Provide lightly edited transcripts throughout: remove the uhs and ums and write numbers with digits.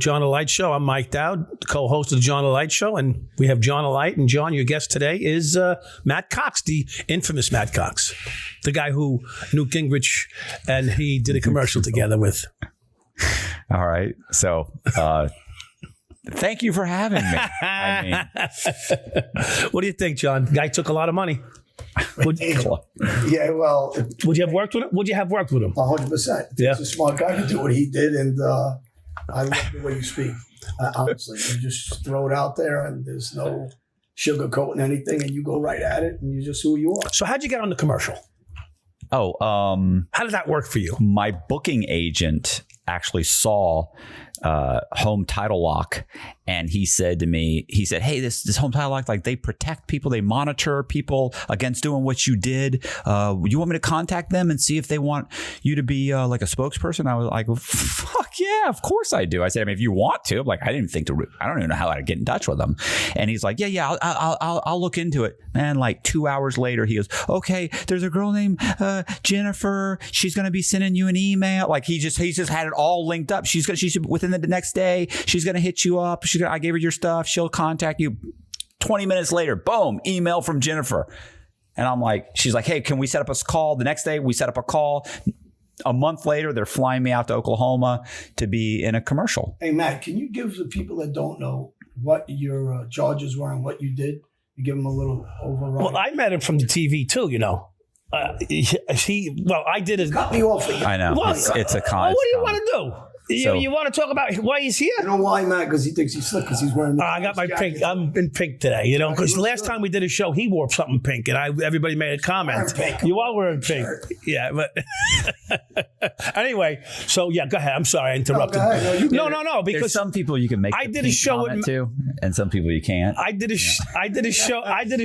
John Alite Show. I'm Mike Dowd, co-host of the John Alite Show, and we have John Alite. And John, your guest today is Matt Cox, the infamous Matt Cox, the guy who Newt Gingrich and he did a commercial together with. All right. So thank you for having me. I mean, what do you think, John? The guy took a lot of money. Yeah, well, Would you have worked with him? 100%. Yeah. He's a smart guy to do what he did, and I love the way you speak. Honestly, you just throw it out there, and there's no sugarcoating anything, and you go right at it, and you're just who you are. So how'd you get on the commercial? how did that work for you? My booking agent actually saw Home Title Lock, and he said to me, hey, this Home Title Lock, like, they protect people, they monitor people against doing what you did. You want me to contact them and see if they want you to be like a spokesperson? I was like, fuck yeah, of course I do. I said, I mean, if you want to. I'm like, I don't even know how to get in touch with them. And he's like, yeah, I'll look into it. Man, like 2 hours later, he goes, okay, there's a girl named Jennifer. She's going to be sending you an email. Like, he just had it all linked up. She's within the next day, she's going to hit you up. I gave her your stuff. She'll contact you. 20 minutes later, boom, email from Jennifer. And I'm like, she's like, hey, can we set up a call? The next day, we set up a call. A month later, they're flying me out to Oklahoma to be in a commercial. Hey, Matt, can you give the people that don't know what your charges were and what you did? You give them a little override. Well, I met him from the TV too, you know. I did his. Cut me off again. I know. Well, it's a con. What do you want to do? You want to talk about why he's here? You know why, Matt? Because he thinks he's slick because he's wearing the I got my jacket. pink. I'm in pink today, you know, because last time we did a show, he wore something pink, and everybody made a comment. Pink. You are wearing pink. Sure. Yeah, but anyway, so yeah, go ahead. I'm sorry I interrupted. No, go ahead. No, because there's some people you can make. I did a show with too, and some people you can't. I did a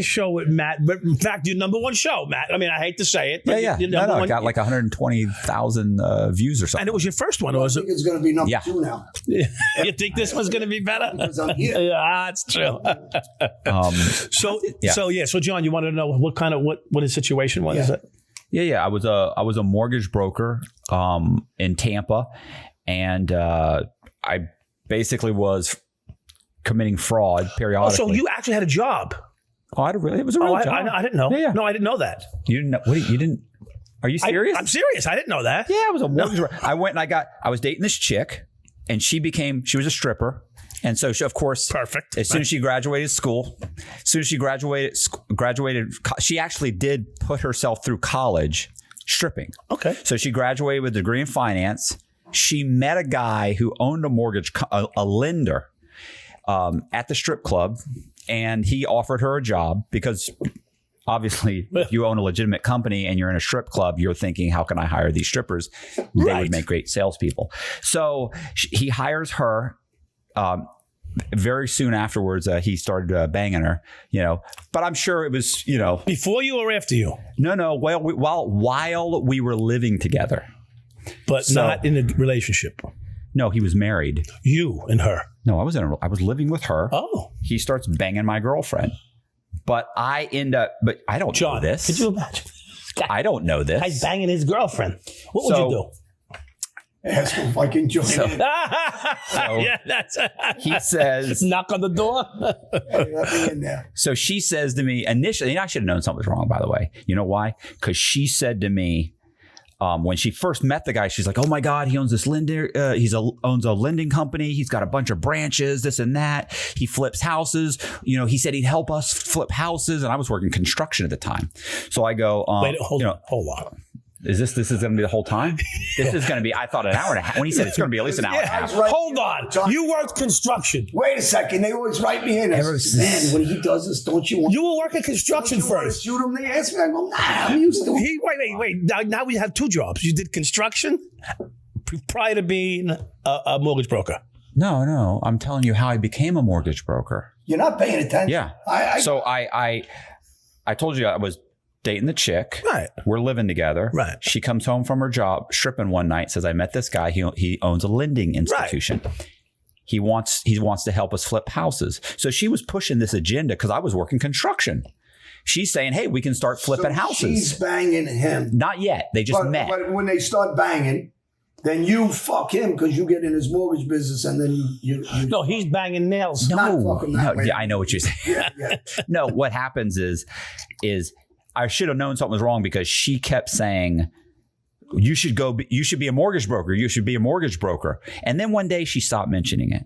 show with Matt, but in fact, your number one show, Matt. I mean, I hate to say it, but Yeah. your It got like 120,000 views or something. and it was your first one, or I was it? think it's going to be number 2 now. You think this one's going to be better? Because I'm here. Yeah, that's true. So John, you wanted to know what his situation was? Yeah. Is it? Yeah. I was a mortgage broker in Tampa, and I basically was committing fraud periodically. Oh, so you actually had a job? Oh, it was a real job. I didn't know. Yeah. No, I didn't know that. You didn't know? You didn't? Are you serious? I'm serious. I didn't know that. Yeah, I was a mortgage broker. I went and I was dating this chick, and she was a stripper. And so she, of course, perfect. As soon as she graduated school, she actually did put herself through college stripping. Okay. So she graduated with a degree in finance. She met a guy who owned a mortgage, a lender, at the strip club, and he offered her a job because obviously, if you own a legitimate company and you're in a strip club, you're thinking, how can I hire these strippers? They would make great salespeople. So he hires her. Very soon afterwards, he started banging her, you know. But I'm sure it was, you know, before you or after you? No. While we were living together, but not in a relationship. No, he was married. You and her? No, I was living with her. Oh, he starts banging my girlfriend, but I don't know this. Could you imagine? I don't know this. He's banging his girlfriend. What would you do? Ask him if I can join in. Yeah, he says, knock on the door. Hey, let me in there. So she says to me initially, and I should have known something was wrong, by the way. You know why? Because she said to me, when she first met the guy, she's like, oh my God, he owns this lender. Owns a lending company. He's got a bunch of branches, this and that. He flips houses. You know, he said he'd help us flip houses. And I was working construction at the time. So I go, wait, hold on. This is going to be the whole time? This is going to be, I thought, an hour and a half. When he said it's going to be at least an hour and a half. Right. Hold on. You worked construction. Wait a second. They always write me in. Man, when he does this, don't you want You were working construction first. shoot him? They ask me. I go, nah, I'm used to it. Wait. Now we have two jobs. You did construction prior to being a mortgage broker. No. I'm telling you how I became a mortgage broker. You're not paying attention. Yeah. I told you I was dating the chick. Right. We're living together. Right. She comes home from her job stripping one night, says, I met this guy. He owns a lending institution. Right. He wants to help us flip houses. So she was pushing this agenda because I was working construction. She's saying, hey, we can start flipping houses. She's banging him. Not yet. They just met. But when they start banging, then you fuck him because you get in his mortgage business, and then you No, he's banging nails. not fucking that way. Yeah, I know what you're saying. Yeah. No, what happens is I should have known something was wrong because she kept saying, you should be a mortgage broker. You should be a mortgage broker. And then one day she stopped mentioning it.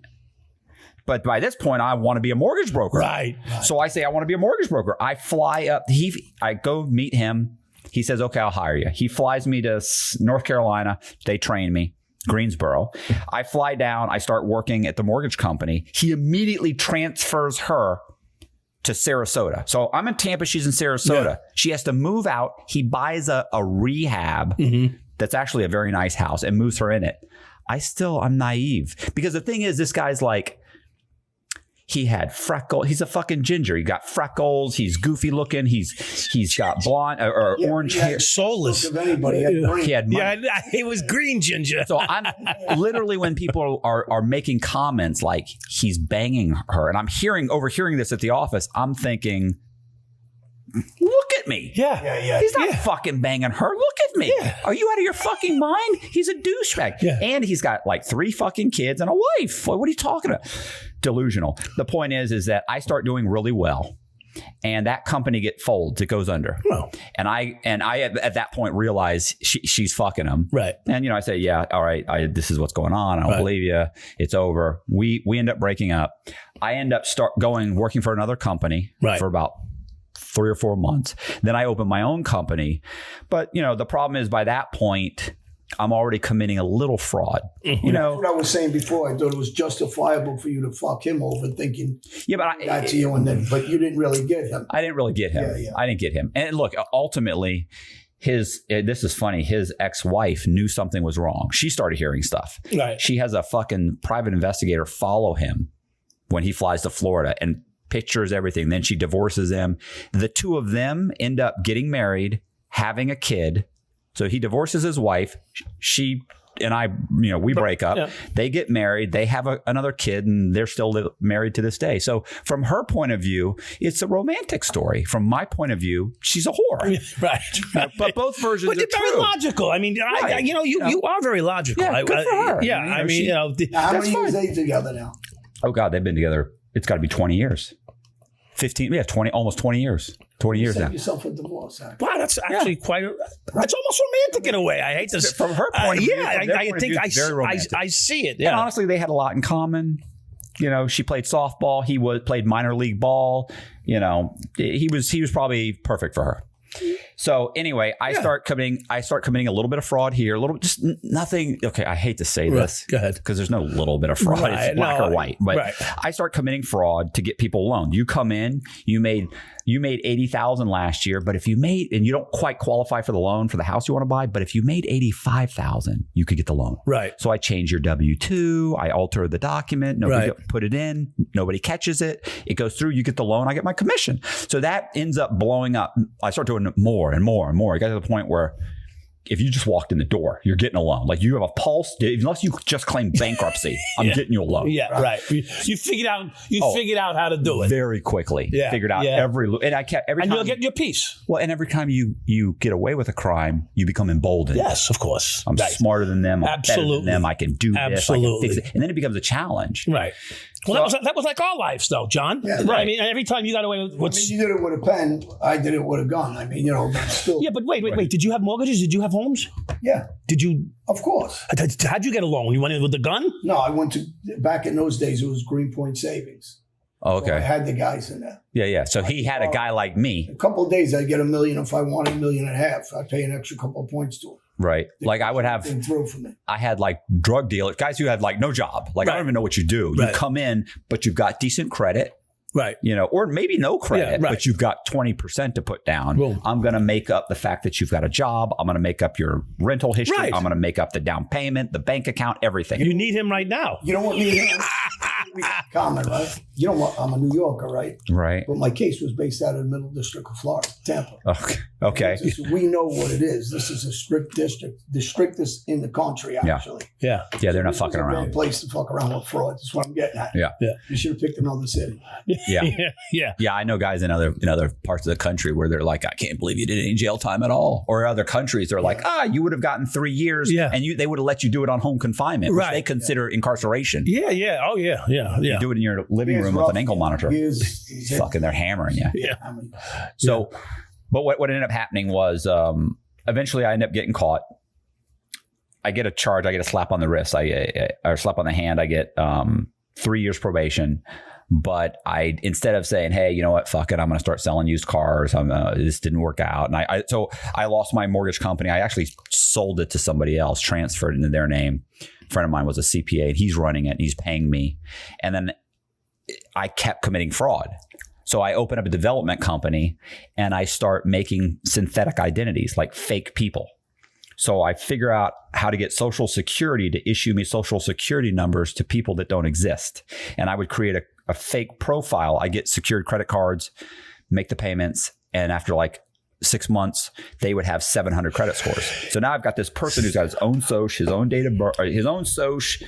But by this point, I want to be a mortgage broker. Right. So I say, I want to be a mortgage broker. I fly up. I go meet him. He says, okay, I'll hire you. He flies me to North Carolina. They train me. Greensboro. I fly down. I start working at the mortgage company. He immediately transfers her to Sarasota. So I'm in Tampa. She's in Sarasota. Yeah. She has to move out. He buys a rehab that's actually a very nice house and moves her in it. I'm naive because the thing is, this guy's like, he had freckles. He's a fucking ginger. He got freckles. He's goofy looking. He's got blonde or orange hair. Soulless. If anybody He had money. Yeah, it was green ginger. So I'm literally, when people are making comments like he's banging her, and I'm overhearing this at the office, I'm thinking, look at me. Yeah. He's not fucking banging her. Look at me. Yeah. Are you out of your fucking mind? He's a douchebag. Yeah. And he's got like 3 fucking kids and a wife. What are you talking about? Delusional. The point is that I start doing really well. And that company folds. It goes under. Oh. And I at that point realize she's fucking him. Right. And I say, yeah, all right. This is what's going on. I don't believe you. It's over. We end up breaking up. I end up working for another company for about 3 or 4 months. Then I opened my own company. But the problem is, by that point, I'm already committing a little fraud. That's what I was saying before. I thought it was justifiable for you to fuck him over, thinking that to you, but you didn't really get him. I didn't really get him. Yeah. I didn't get him. And look, ultimately, this is funny. His ex-wife knew something was wrong. She started hearing stuff. Right. She has a fucking private investigator follow him when he flies to Florida and pictures everything. Then she divorces him. The two of them end up getting married, having a kid. So he divorces his wife. She and I, we break up. Yeah. They get married. They have another kid, and they're still married to this day. So from her point of view, it's a romantic story. From my point of view, she's a whore. Right. But both versions are you're true. very logical. I mean, right. you are very logical. Yeah, good for her. How many years are they together now? Oh God, they've been together. It's got to be 20 years. 15, 20, almost 20 years. 20 years now. Yourself a divorce act. Wow, that's actually that's almost romantic in a way. I hate this. From her point of view. I think I see it. Yeah. And honestly, they had a lot in common. She played softball. He played minor league ball. He was probably perfect for her. So anyway, I start committing a little bit of fraud here, just nothing. Okay, I hate to say this. Go ahead. Because there's no little bit of fraud. Right. It's black or white. But I start committing fraud to get people loans. You come in, you made $80,000 last year, but if you and you don't quite qualify for the loan for the house you want to buy, but if you made $85,000, you could get the loan. Right. So I change your W-2, I alter the document, nobody put it in, nobody catches it, it goes through, you get the loan, I get my commission. So that ends up blowing up. I start doing more and more and more. It got to the point where if you just walked in the door, you're getting a loan. Like, you have a pulse. Unless you just claim bankruptcy, I'm getting you a loan. Yeah, right. You figured out how to do it very quickly. Yeah, figured out and I kept every time. And you'll get your piece. Well, and every time you get away with a crime, you become emboldened. Yes, of course. I'm smarter than them. I'm better than them. I can do Absolutely. this. I can fix it. And then it becomes a challenge. Right. Well, that was like our lives, though, John. Yeah, right. I mean, every time you got away with you did it with a pen. I did it with a gun. I mean, still. Yeah, but wait. Did you have mortgages? Did you have homes? Yeah. Did you? Of course. How'd you get a loan? You went in with the gun? No, I went to, back in those days, it was Greenpoint Savings. Oh, okay. So I had the guys in there. Yeah. So he had a guy like me. A couple of days, I'd get $1 million. If I wanted $1.5 million, I'd pay an extra couple of points to him. Right. Like I would have, I had like drug dealers, guys who had like no job. Like, I don't even know what you do. You come in, but you've got decent credit. Right. Or maybe no credit, but you've got 20% to put down. Boom. I'm going to make up the fact that you've got a job. I'm going to make up your rental history. I'm going to make up the down payment, the bank account, everything. You need him right now. You know what me and him? Common, right? You know what? I'm a New Yorker, right? Right. But my case was based out of the Middle District of Florida, Tampa. Okay. We know what it is. This is a strict district, the strictest in the country, actually. Yeah. Yeah, they're not This fucking was a bad around. place to fuck around with fraud. That's what I'm getting at. Yeah. You should have picked another city. Yeah. Yeah. I know guys in other parts of the country where they're like, I can't believe you did any jail time at all. Or other countries are like, you would have gotten 3 years, and they would have let you do it on home confinement, which they consider incarceration. Yeah. Oh, yeah. You do it in your living room with an ankle monitor. Fucking, they're hammering you. Yeah. So, but what ended up happening was eventually I ended up getting caught. I get a charge. I get a slap on the wrist. Or slap on the hand. I get 3 years probation. But instead of saying, hey, you know what, fuck it, I'm going to start selling used cars. This didn't work out. And so I lost my mortgage company. I actually sold it to somebody else, transferred it into their name. A friend of mine was a CPA and he's running it and he's paying me. And then I kept committing fraud. So I open up a development company and I start making synthetic identities, like fake people. So I figure out how to get Social Security to issue me Social Security numbers to people that don't exist. And I would create a fake profile. I get secured credit cards, make the payments, and after like 6 months, they would have 700 credit scores. So now I've got this person who's got his own SOCH, his own date of birth, his own SOCH,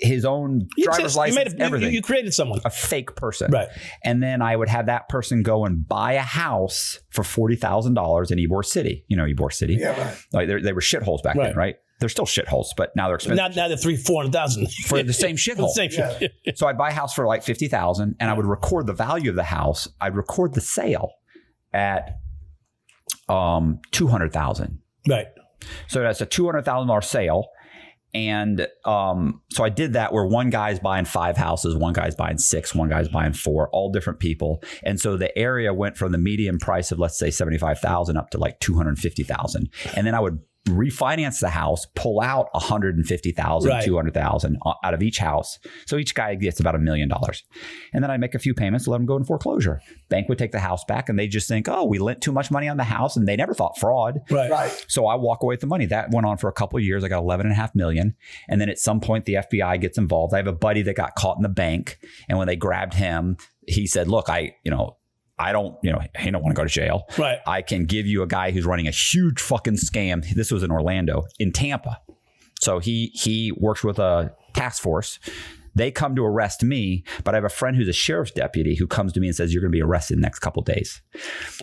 his own driver's license, everything. You created someone. A fake person. Right. And then I would have that person go and buy a house for $40,000 in Ybor City. You know Ybor City? Yeah, right. Like they were shitholes back then, right? They're still shitholes, but now they're expensive. Now they're $400,000 for the same shithole. Same shit. So I'd buy a house for like $50,000 and I would record the value of the house. I'd record the sale at $200,000. Right. So that's a $200,000 sale. And so I did that where one guy's buying 5 houses, one guy's buying 6, one guy's buying 4, all different people. And so the area went from the median price of, let's say, $75,000 up to like $250,000. And then I would refinance the house, pull out $150,000, $200,000 out of each house. So each guy gets about $1 million. And then I make a few payments to let them go in foreclosure. Bank would take the house back and they just think, oh, we lent too much money on the house, and they never thought fraud. Right. So I walk away with the money. That went on for a couple of years. I got $11.5 million. And then at some point the FBI gets involved. I have a buddy that got caught in the bank. And when they grabbed him, he said, look, I don't want to go to jail. Right. I can give you a guy who's running a huge fucking scam. This was in Orlando, in Tampa. So he works with a task force. They come to arrest me, but I have a friend who's a sheriff's deputy who comes to me and says, you're going to be arrested in the next couple of days.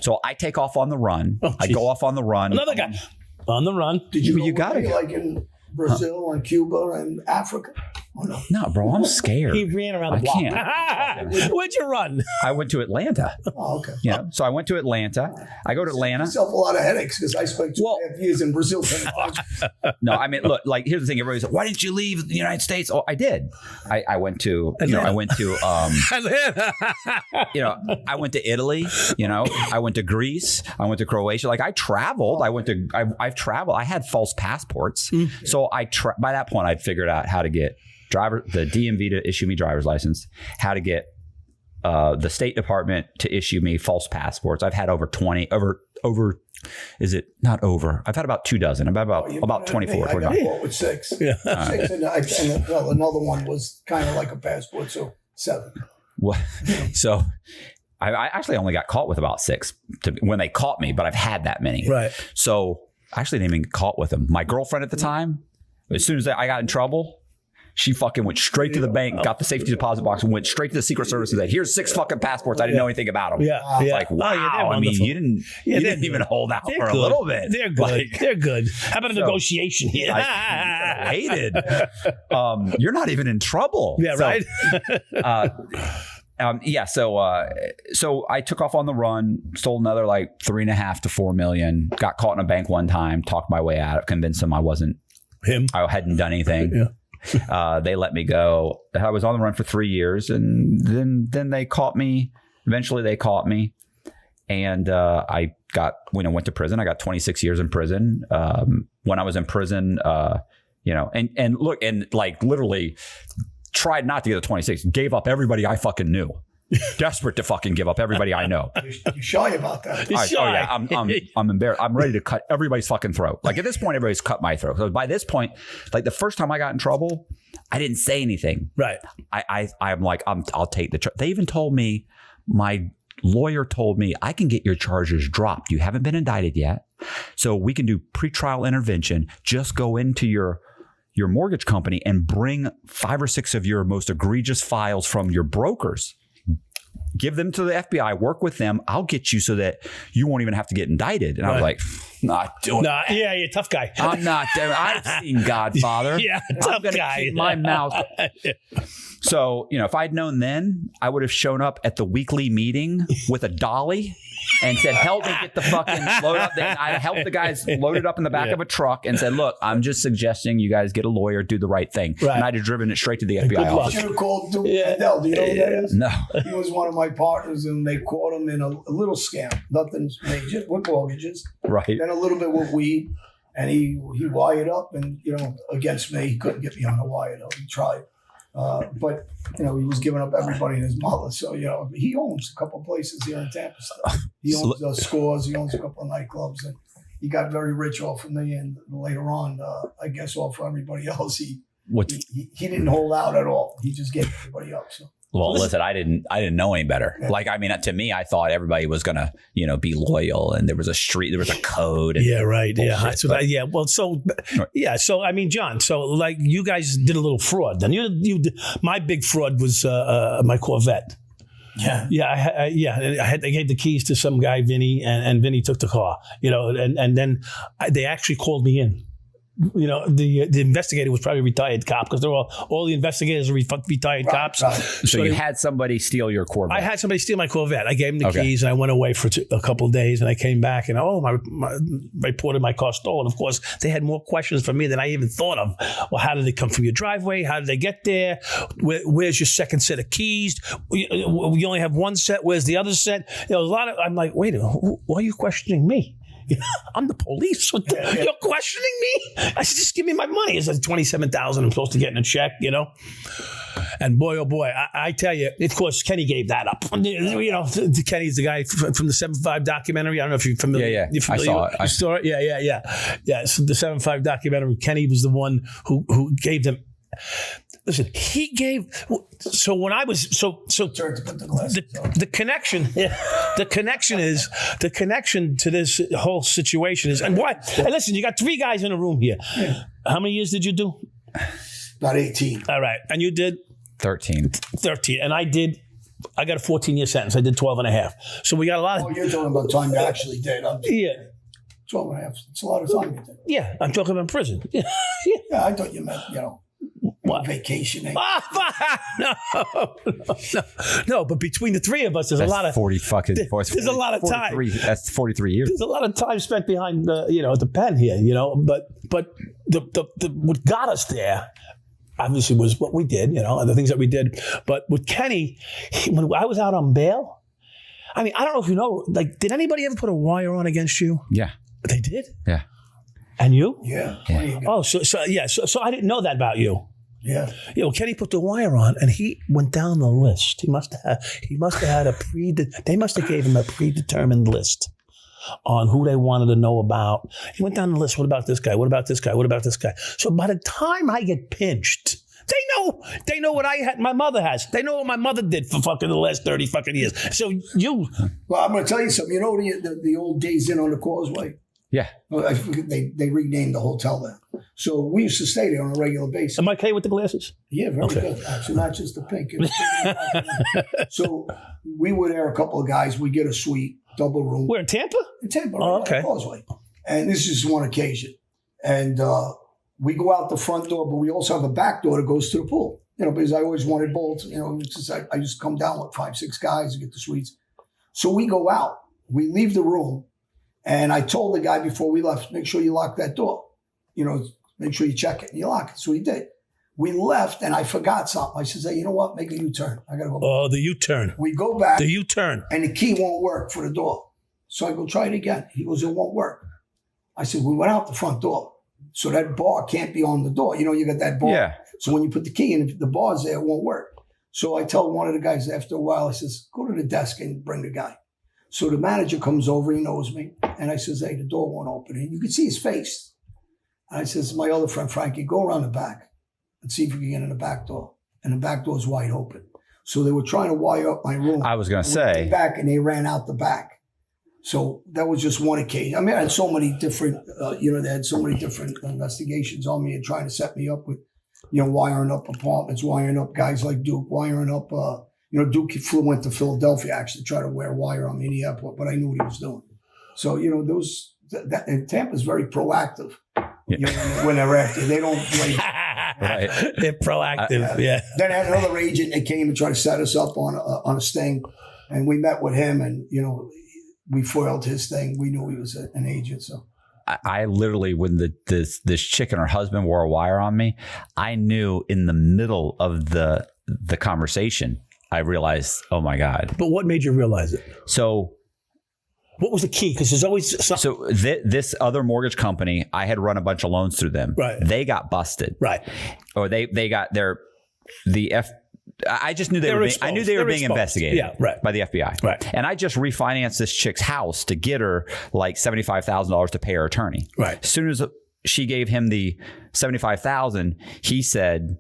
So I take off on the run. I go off on the run. Another guy on the run. Did you got to like in Brazil and Cuba and Africa? Oh, no. No, bro, I'm scared. He ran around the block. Can't. Where'd you run? I went to Atlanta. Oh, okay. Yeah. So I went to Atlanta. I go to Atlanta. Myself a lot of headaches because I spent 2.5 years in Brazil. No, I mean, look, like, here's the thing. Everybody's like, why didn't you leave the United States? Oh, I did. I went to, I went to Italy, I went to Greece, I went to Croatia. Like, I traveled. I've traveled. I had false passports. So by that point, I'd figured out how to get the DMV to issue me driver's license, how to get the State Department to issue me false passports. I've had over 20, is it not over? I've had about 24. I got caught with 6. Yeah. 6 and another one was kind of like a passport, so 7. Well, so I actually only got caught with about 6 when they caught me, but I've had that many. Right. So I actually didn't even get caught with them. My girlfriend at the time, as soon as I got in trouble, she fucking went straight to the bank, got the safety deposit box, and went straight to the Secret Service and said, here's 6 fucking passports. I didn't know anything about them. Yeah. Like, wow. I mean, you didn't even hold out for a little bit. They're good. Like, they're good. How about a negotiation here? I waited. You're not even in trouble. Yeah, right. So I took off on the run, stole another like $3.5 to $4 million, got caught in a bank one time, talked my way out, convinced him I hadn't done anything. Yeah. They let me go. I was on the run for 3 years, and then they caught me. Eventually they caught me, and I went to prison. I got 26 years in prison. When I was in prison, and literally tried not to get to 26, gave up everybody I fucking knew. desperate to fucking give up everybody I know. You're shy about that. You're shy. Oh yeah, I'm embarrassed. I'm ready to cut everybody's fucking throat. Like at this point, everybody's cut my throat. So by this point, like the first time I got in trouble, I didn't say anything. Right. I'm like, I'll take the. They even told me, my lawyer told me, I can get your charges dropped. You haven't been indicted yet, so we can do pretrial intervention. Just go into your mortgage company and bring 5 or 6 of your most egregious files from your brokers. Give them to the FBI, work with them. I'll get you so that you won't even have to get indicted. And I was like, not doing it. Yeah, you're a tough guy. I'm not doing it. I've seen Godfather. Yeah, I'm going to keep my mouth. So, if I'd known then, I would have shown up at the weekly meeting with a dolly and said, help me get the fucking load up. Then I helped the guys load it up in the back of a truck and said, look, I'm just suggesting you guys get a lawyer, do the right thing. Right. And I'd have driven it straight to the FBI office. You should have called Mandel. Do you know who that is? No. He was one of my partners, and they caught him in a little scam. Nothing major with mortgages. Right. Then a little bit with weed. And he wired up, and, against me. He couldn't get me on the wire, though. He tried. But he was giving up everybody and his mother. So he owns a couple of places here in Tampa. He owns Scores. He owns a couple of nightclubs, and he got very rich off of me. And later on, I guess off of everybody else, he didn't hold out at all. He just gave everybody up. So. Well, listen, I didn't know any better. Yeah. Like, I mean, to me, I thought everybody was gonna, be loyal, and there was a code. And yeah, right. bullshit. Yeah, so Well, so I mean, John. So like, you guys did a little fraud. Then my big fraud was my Corvette. Yeah. Yeah. I gave the keys to some guy, Vinny, and Vinny took the car. And then they actually called me in. The investigator was probably a retired cop, because they're all the investigators are retired cops. Right. So you had somebody steal your Corvette. I had somebody steal my Corvette. I gave him the keys, and I went away for a couple of days, and I came back, and my reported my car stolen. Of course, they had more questions for me than I even thought of. Well, how did they come from your driveway? How did they get there? Where's your second set of keys? We only have one set. Where's the other set? A lot of. I'm like, wait a minute, why are you questioning me? I'm the police. You're questioning me? I said, just give me my money. It's like $27,000 I'm supposed to get in a check, And boy, oh boy, I tell you, of course, Kenny gave that up. Kenny's the guy from the 7-5 documentary. I don't know if you're familiar. Yeah. You're familiar I saw it. Yeah. So the 7-5 documentary, Kenny was the one who gave them. Listen, he gave. So when I was the connection to this whole situation is, and why? And listen, you got 3 guys in a room here. Yeah. How many years did you do? About 18. All right, and you did 13, and I got a 14-year sentence. I did 12 and a half. So we got a lot of. Oh, you're talking about time you actually did. Yeah. 12 and a half. It's a lot of time you did. Yeah, I'm talking about prison. Yeah. Yeah, I thought you meant, What? Vacationing. No, but between the 3 of us, there's a lot of 40 fucking. There's a lot of time. That's 43 years. There's a lot of time spent behind the pen here, But the what got us there, obviously, was what we did, and the things that we did. But with Kenny, when I was out on bail, I mean, I don't know if you know, like, did anybody ever put a wire on against you? Yeah. They did? Yeah. And you? Yeah. Oh, so I didn't know that about you. Yeah. Kenny put the wire on, and he went down the list. He must have had they must have gave him a predetermined list on who they wanted to know about. He went down the list. What about this guy? What about this guy? What about this guy? So by the time I get pinched, they know what my mother has. They know what my mother did for fucking the last 30 fucking years. So well, I'm going to tell you something. The old Days Inn on the Causeway? Yeah. I forget, they renamed the hotel there. So we used to stay there on a regular basis. Am I okay with the glasses? Yeah, very good. Actually, not just the pink. So we were there, a couple of guys. We get a suite, double room. We're in Tampa? In Tampa, right? Oh, okay. Causeway. And this is one occasion. And we go out the front door, but we also have a back door that goes to the pool. Because I always wanted both. It's just I just come down with 5-6 guys to get the suites. So we go out. We leave the room. And I told the guy before we left, make sure you lock that door. Make sure you check it and you lock it. So he did. We left and I forgot something. I said, hey, you know what? Make a U-turn. I got to go back. Oh, the U-turn. We go back. The U-turn. And the key won't work for the door. So I go, try it again. He goes, it won't work. I said, we went out the front door. So that bar can't be on the door. You got that bar. Yeah. So when you put the key in, if the bar's there, it won't work. So I tell one of the guys after a while, I says, go to the desk and bring the guy. So the manager comes over, he knows me. And I says, hey, the door won't open. And you can see his face. And I says, my other friend, Frankie, go around the back and see if you can get in the back door. And the back door is wide open. So they were trying to wire up my room. I was going to say. Back, and they ran out the back. So that was just one occasion. I mean, I had so many different, they had so many different investigations on me and trying to set me up with, wiring up apartments, wiring up guys like Duke, wiring up, Duke went to Philadelphia actually try to wear wire on me in the airport, but I knew what he was doing. So, and Tampa's very proactive. When they're after, they don't like. Right. They're proactive. Yeah. Then I had another agent that came and tried to set us up on a sting, and we met with him, and we foiled his thing. We knew he was an agent, so. I literally, when this chick and her husband wore a wire on me, I knew in the middle of the conversation, I realized, oh my God. But what made you realize it? So, what was the key? Because there's always something. So this other mortgage company, I had run a bunch of loans through them. Right. They got busted. Right. Or they got I just knew they were being investigated by the FBI. Right. And I just refinanced this chick's house to get her like $75,000 to pay her attorney. Right. As soon as she gave him the $75,000, he said,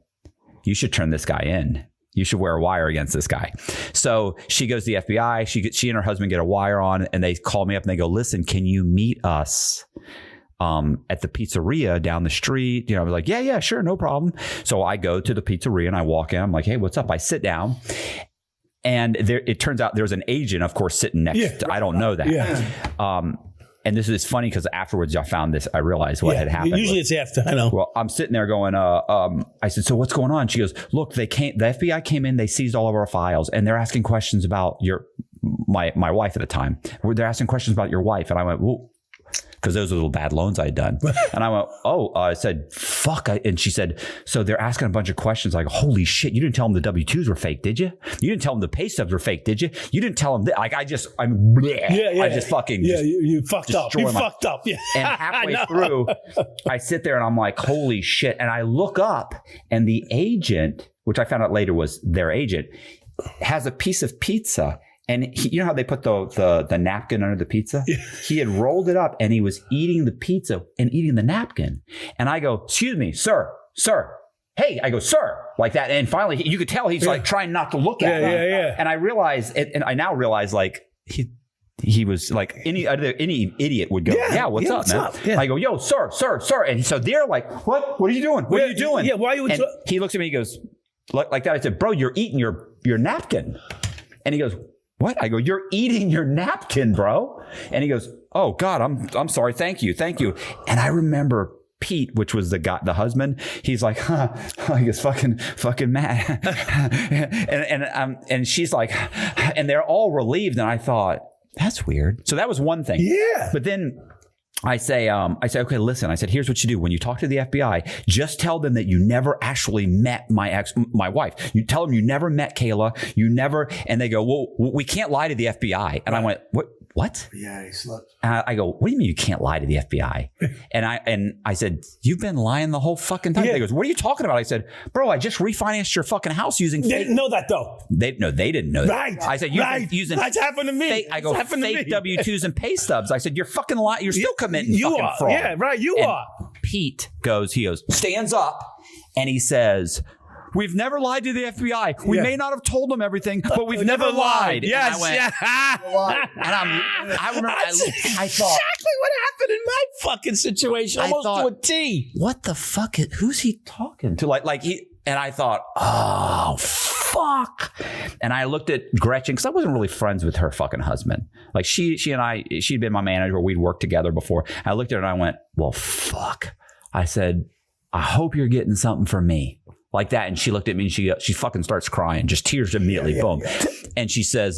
you should turn this guy in. You should wear a wire against this guy. So she goes to the FBI. She and her husband get a wire on, and they call me up and they go, listen, can you meet us at the pizzeria down the street? I was like, yeah, sure, no problem. So I go to the pizzeria and I walk in. I'm like, hey, what's up? I sit down. And it turns out there's an agent, of course, sitting next to, I don't know that. Yeah. And this is funny because afterwards I found this, I realized what had happened. Usually it's after, I know. Well, I'm sitting there going, I said, so what's going on? She goes, look, the FBI came in, they seized all of our files, and they're asking questions about my wife at the time. They're asking questions about your wife. And I went, well, because those were little bad loans I had done. And I went, I said, fuck. And she said, so they're asking a bunch of questions like, holy shit, you didn't tell them the W-2s were fake, did you? You didn't tell them the pay stubs were fake, did you? You didn't tell them that. Like, I just fucking. Yeah, you fucked up. You fucked up. Yeah. And halfway through, I sit there and I'm like, holy shit. And I look up and the agent, which I found out later was their agent, has a piece of pizza. And you know how they put the napkin under the pizza? Yeah. He had rolled it up and he was eating the pizza and eating the napkin. And I go, excuse me, sir. Hey, I go, sir, like that. And finally, you could tell he's like trying not to look at me. Yeah. And I realized, and I now realize like he was like any idiot would go, what's up, man? Yeah. I go, yo, sir. And so they're like, what are you doing? What are you doing? Yeah, why are you? And he looks at me, he goes, like that. I said, bro, you're eating your napkin. And he goes, what? I go, you're eating your napkin, bro. And he goes, oh God, I'm sorry. Thank you. And I remember Pete, which was the husband. He's like, I guess fucking mad. and she's like, and they're all relieved. And I thought, that's weird. So that was one thing. Yeah. But then I say, okay, listen, I said, here's what you do. When you talk to the FBI, just tell them that you never actually met my wife. You tell them you never met Kayla. And they go, well, we can't lie to the FBI. And I went, what? Yeah, he slept. I go, what do you mean you can't lie to the FBI? And I said, you've been lying the whole fucking time. Yeah. They goes, what are you talking about? I said, bro, I just refinanced your fucking house using fake. They didn't know that though. They didn't know that. Right. I said, you've been using that's happened to me. Fake, I go, fake W-2s and pay stubs. I said, you're fucking lying. You're still committing fucking fraud. Yeah, right. You are. Pete stands up and he says, we've never lied to the FBI. We may not have told them everything, but we've never lied. Yes. And I remember I thought exactly what happened in my fucking situation. Almost to a T. What the fuck? Who's he talking to? And I thought, oh, fuck. And I looked at Gretchen because I wasn't really friends with her fucking husband. Like she and I, she'd been my manager. We'd worked together before. I looked at her and I went, well, fuck. I said, I hope you're getting something from me. Like that. And she looked at me and she fucking starts crying, just tears immediately. Boom. Yeah. And she says,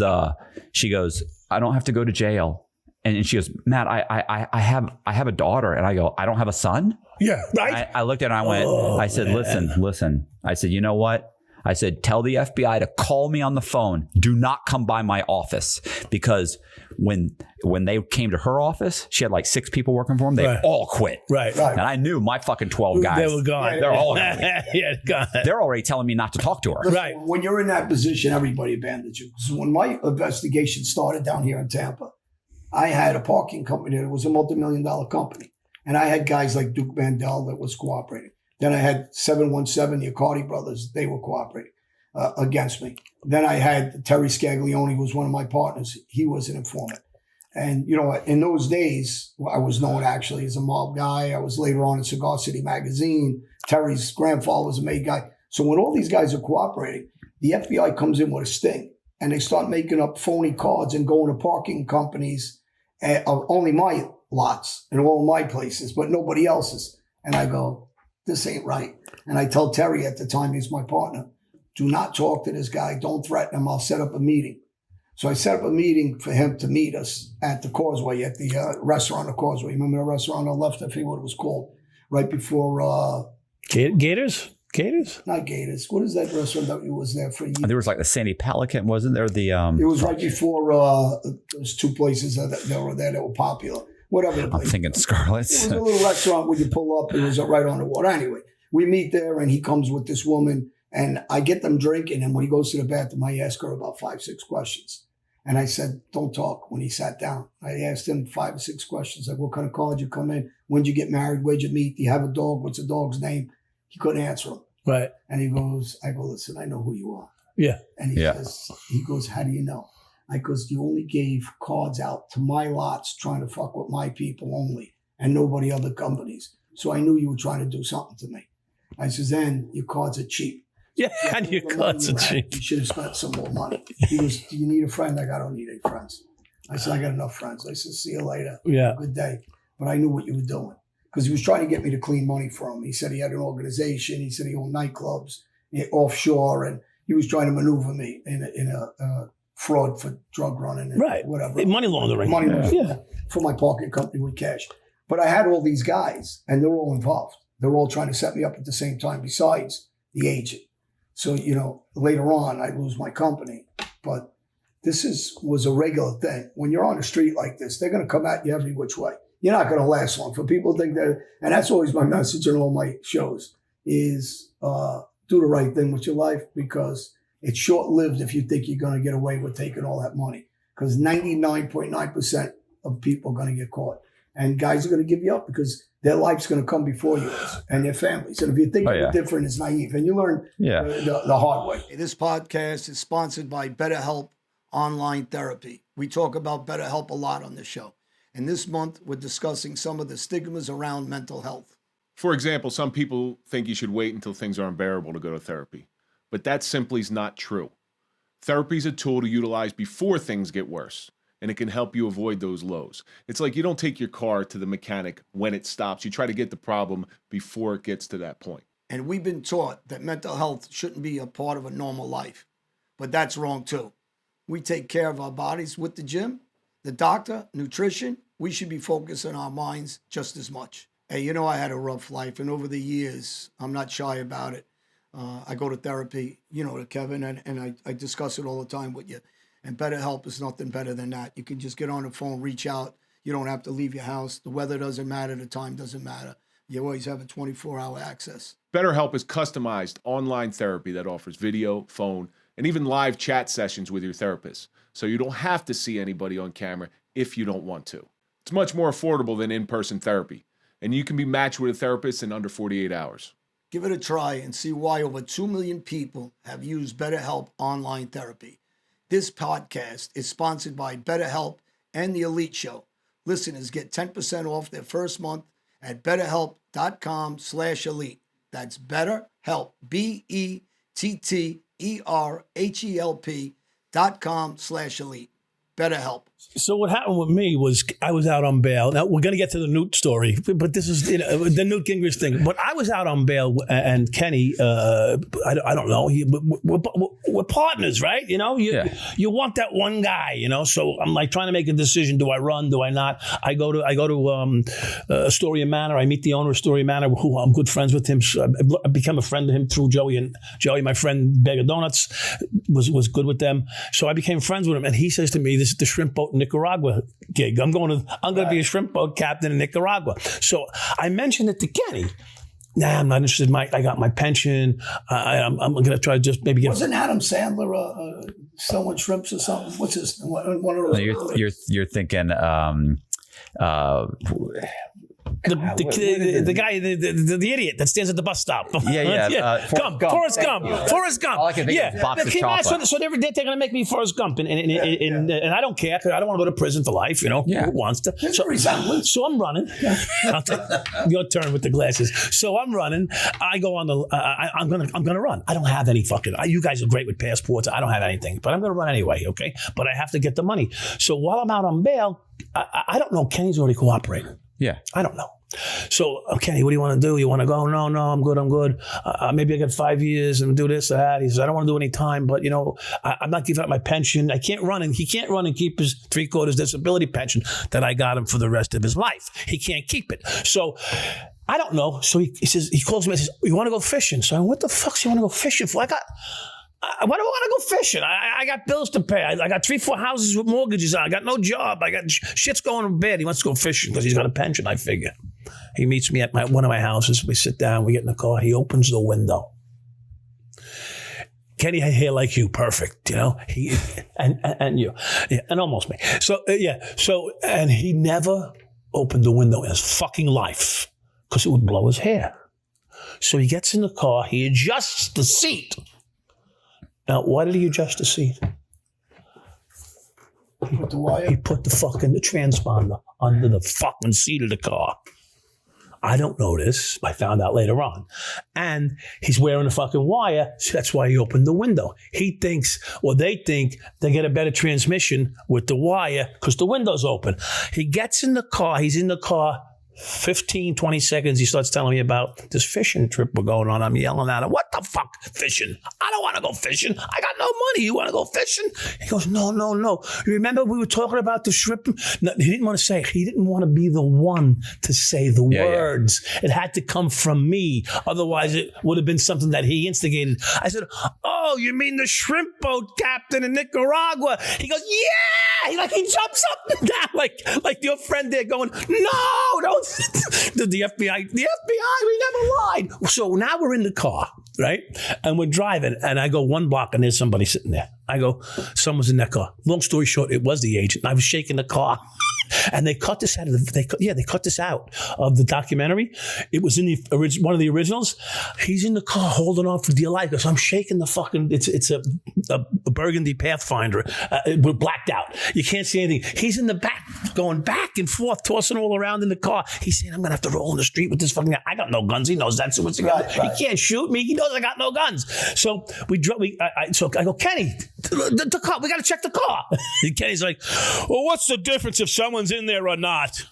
she goes, I don't have to go to jail. And she goes, Matt, I have a daughter. And I go, I don't have a son. Yeah. Right. I looked at her and I went, I said, listen. I said, you know what? I said, tell the FBI to call me on the phone. Do not come by my office because when they came to her office, she had like 6 people working for them. They all quit. Right. And I knew my fucking 12 guys. They were gone. They're all gone. They're already telling me not to talk to her. Right. When you're in that position, everybody abandons you. So when my investigation started down here in Tampa, I had a parking company that was a multi-million-dollar company. And I had guys like Duke Mandel that was cooperating. Then I had 717, the Gotti brothers. They were cooperating against me. Then I had Terry Scaglione, who was one of my partners. He was an informant. And, you know, in those days, I was known actually as a mob guy. I was later on in Cigar City magazine. Terry's grandfather was a made guy. So when all these guys are cooperating, the FBI comes in with a sting. And they start making up phony cards and going to parking companies of only my lots and all my places, but nobody else's. And I go, this ain't right. And I tell Terry at the time, he's my partner, do not talk to this guy. Don't threaten him. I'll set up a meeting. So I set up a meeting for him to meet us at the Causeway, at the restaurant, the Causeway. Remember the restaurant on the left? I forget what it was called. Right before... Gators? Not Gators. What is that restaurant that was there for years? There was like the Sandy Pelican, wasn't there? It was right before those 2 places that were there that were popular. Whatever. I'm thinking Scarlett's. It was a little restaurant where you pull up. It was right on the water. Anyway, we meet there, and he comes with this woman, and I get them drinking. And when he goes to the bathroom, I ask her about 5, 6 questions. And I said, don't talk when he sat down. I asked him 5 or 6 questions. Like, what kind of car did you come in? When did you get married? Where'd you meet? Do you have a dog? What's the dog's name? He couldn't answer him. Right. And he goes, I go, listen, I know who you are. Yeah. And he goes, how do you know? I goes, you only gave cards out to my lots trying to fuck with my people only and nobody other companies. So I knew you were trying to do something to me. I says, then your cards are cheap. Yeah, and your cards are cheap. You should have spent some more money. He goes, do you need a friend? I don't need any friends. I said, I got enough friends. I said, see you later. Yeah. Good day. But I knew what you were doing because he was trying to get me to clean money for him. He said he had an organization. He said he owned nightclubs offshore, and he was trying to maneuver me in a fraud for drug running and whatever. Money laundering. For my parking company with cash. But I had all these guys, and they're all involved. They're all trying to set me up at the same time besides the agent. So, you know, later on, I lose my company. But this was a regular thing. When you're on the street like this, they're going to come at you every which way. You're not going to last long. For people to think that, and that's always my message in all my shows, is do the right thing with your life, because it's short-lived if you think you're going to get away with taking all that money. Because 99.9% of people are going to get caught. And guys are going to give you up because their life's going to come before yours and their families. And if you think you're different, it's naive. And you learn the hard way. This podcast is sponsored by BetterHelp Online Therapy. We talk about BetterHelp a lot on this show. And this month, we're discussing some of the stigmas around mental health. For example, some people think you should wait until things are unbearable to go to therapy. But that simply is not true. Therapy is a tool to utilize before things get worse, and it can help you avoid those lows. It's like you don't take your car to the mechanic when it stops. You try to get the problem before it gets to that point. And we've been taught that mental health shouldn't be a part of a normal life. But that's wrong too. We take care of our bodies with the gym, the doctor, nutrition. We should be focused on our minds just as much. Hey, you know, I had a rough life, and over the years, I'm not shy about it. I go to therapy, you know, Kevin, and I discuss it all the time with you. And BetterHelp is nothing better than that. You can just get on the phone, reach out. You don't have to leave your house. The weather doesn't matter. The time doesn't matter. You always have a 24-hour access. BetterHelp is customized online therapy that offers video, phone, and even live chat sessions with your therapist. So you don't have to see anybody on camera if you don't want to. It's much more affordable than in-person therapy. And you can be matched with a therapist in under 48 hours. Give it a try and see why over 2 million people have used BetterHelp online therapy. This podcast is sponsored by BetterHelp and The Elite Show. Listeners get 10% off their first month at betterhelp.com/elite. That's BetterHelp, BetterHelp.com/elite. BetterHelp. So what happened with me was I was out on bail. Now, we're going to get to the Newt story, but this is the Newt Gingrich thing. But I was out on bail, and Kenny, I don't know, we're partners, right? You know, you want that one guy, you know. So I'm like trying to make a decision. Do I run? Do I not? I go to Astoria Manor. I meet the owner of Astoria Manor, who I'm good friends with him. So I become a friend of him through Joey. And Joey, my friend, Bag of Donuts, was good with them. So I became friends with him. And he says to me, the shrimp boat boat in Nicaragua gig. I'm going to be a shrimp boat captain in Nicaragua. So I mentioned it to Kenny. Nah, I'm not interested. I got my pension. I'm going to try to just maybe get. Wasn't Adam Sandler selling shrimps or something? What's his one of those? No, you're thinking. The guy, the idiot that stands at the bus stop. Yeah. Forrest Gump. Forrest Gump. All I can think of is box of chocolate. So they're going to make me Forrest Gump, and I don't care because I don't want to go to prison for life. Who wants to? So I'm running. I'll take your turn with the glasses. So I'm running. I go on the. I'm gonna run. I don't have any fucking. You guys are great with passports. I don't have anything, but I'm gonna run anyway. Okay, but I have to get the money. So while I'm out on bail, I don't know. Kenny's already cooperating. Yeah. I don't know. So, Kenny, what do you want to do? You want to go? No, I'm good. Maybe I get 5 years and do this or that. He says, I don't want to do any time, but, I'm not giving up my pension. I can't run, and he can't run and keep his 3/4 disability pension that I got him for the rest of his life. He can't keep it. So, I don't know. So he calls me and says, you want to go fishing? So I went, what the fuck do you want to go fishing for? Why do I want to go fishing? I got bills to pay. I got 3-4 houses with mortgages on. I got no job. I got shit's going bad. He wants to go fishing because he's got a pension, I figure. He meets me at one of my houses. We sit down. We get in the car. He opens the window. Kenny had hair like you, perfect, He and you, and almost me. So and he never opened the window in his fucking life because it would blow his hair. So he gets in the car. He adjusts the seat. Now, why did he adjust the seat? He put the wire. He put the transponder under the fucking seat of the car. I don't know this. I found out later on. And he's wearing a fucking wire, so that's why he opened the window. He thinks, or they think, they get a better transmission with the wire because the window's open. He gets in the car. He's in the car 15, 20 seconds, he starts telling me about this fishing trip we're going on. I'm yelling at him, what the fuck fishing? I don't want to go fishing. I got no money. You want to go fishing? He goes, no. You remember we were talking about the shrimp? No, he didn't want to say it. He didn't want to be the one to say the words. Yeah. It had to come from me. Otherwise, it would have been something that he instigated. I said, oh, you mean the shrimp boat captain in Nicaragua? He goes, yeah. He jumps up and down like your friend there going, no, don't. The FBI, we never lied. So now we're in the car, right? And we're driving, and I go 1 block, and there's somebody sitting there. I go, someone's in that car. Long story short, it was the agent. I was shaking the car. And they cut this out of they cut this out of the documentary. It was in one of the originals. He's in the car holding on for dear life because I'm shaking the fucking. It's a burgundy Pathfinder. We're blacked out. You can't see anything. He's in the back, going back and forth, tossing all around in the car. He's saying, "I'm gonna have to roll in the street with this fucking guy. I got no guns. He knows that. So what's the gun? Right. He can't shoot me. He knows I got no guns." So so I go, Kenny, the car. We got to check the car. And Kenny's like, "Well, what's the difference if someone's in there or not?"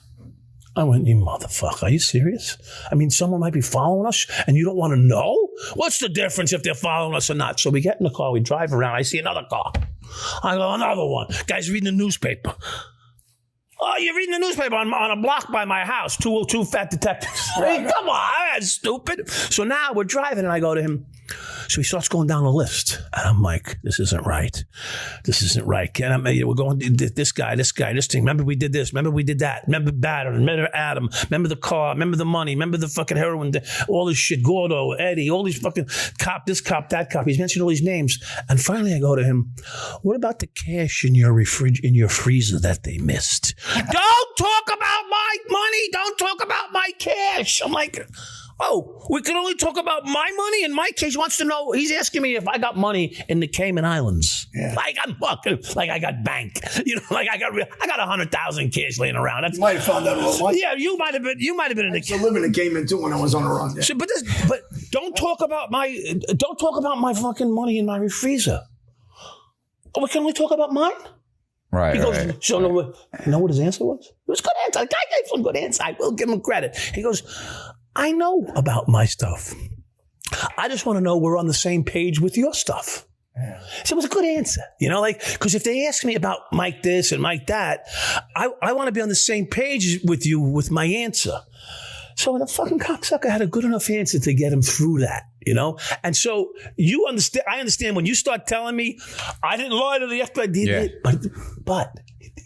I went, you motherfucker, are you serious? I mean, someone might be following us and you don't want to know? What's the difference if they're following us or not? So we get in the car, we drive around, I see another car. I go, another one. Guy's reading the newspaper. Oh, you're reading the newspaper on a block by my house. Two fat detectives. Hey, come on, that's stupid. So now we're driving and I go to him. So he starts going down the list. And I'm like, this isn't right. And we're going, this guy, this thing. Remember we did this. Remember we did that. Remember Batter. Remember Adam. Remember the car. Remember the money. Remember the fucking heroin. All this shit. Gordo, Eddie, all these fucking cop, this cop, that cop. He's mentioned all these names. And finally I go to him, what about the cash in your freezer that they missed? Don't talk about my money. Don't talk about my cash. I'm like, oh, we can only talk about my money and my cash. He wants to know. He's asking me if I got money in the Cayman Islands. Yeah. Like I'm fucking, like I got bank. Like I got 100,000 cash laying around. That's, you might have found out a lot. Yeah, you might have been in the. I live in the Cayman too when I was on a run. Yeah. So, but don't talk about my fucking money in my freezer. Oh, we can only talk about mine. Right. He goes, right. So you know what his answer was? It was a good answer. The guy gave some good answer. I will give him credit. He goes, I know about my stuff. I just want to know we're on the same page with your stuff. Yeah. So it was a good answer, because if they ask me about Mike this and Mike that, I want to be on the same page with you with my answer. So the fucking cocksucker had a good enough answer to get him through that, And so I understand when you start telling me I didn't lie to the FBI, but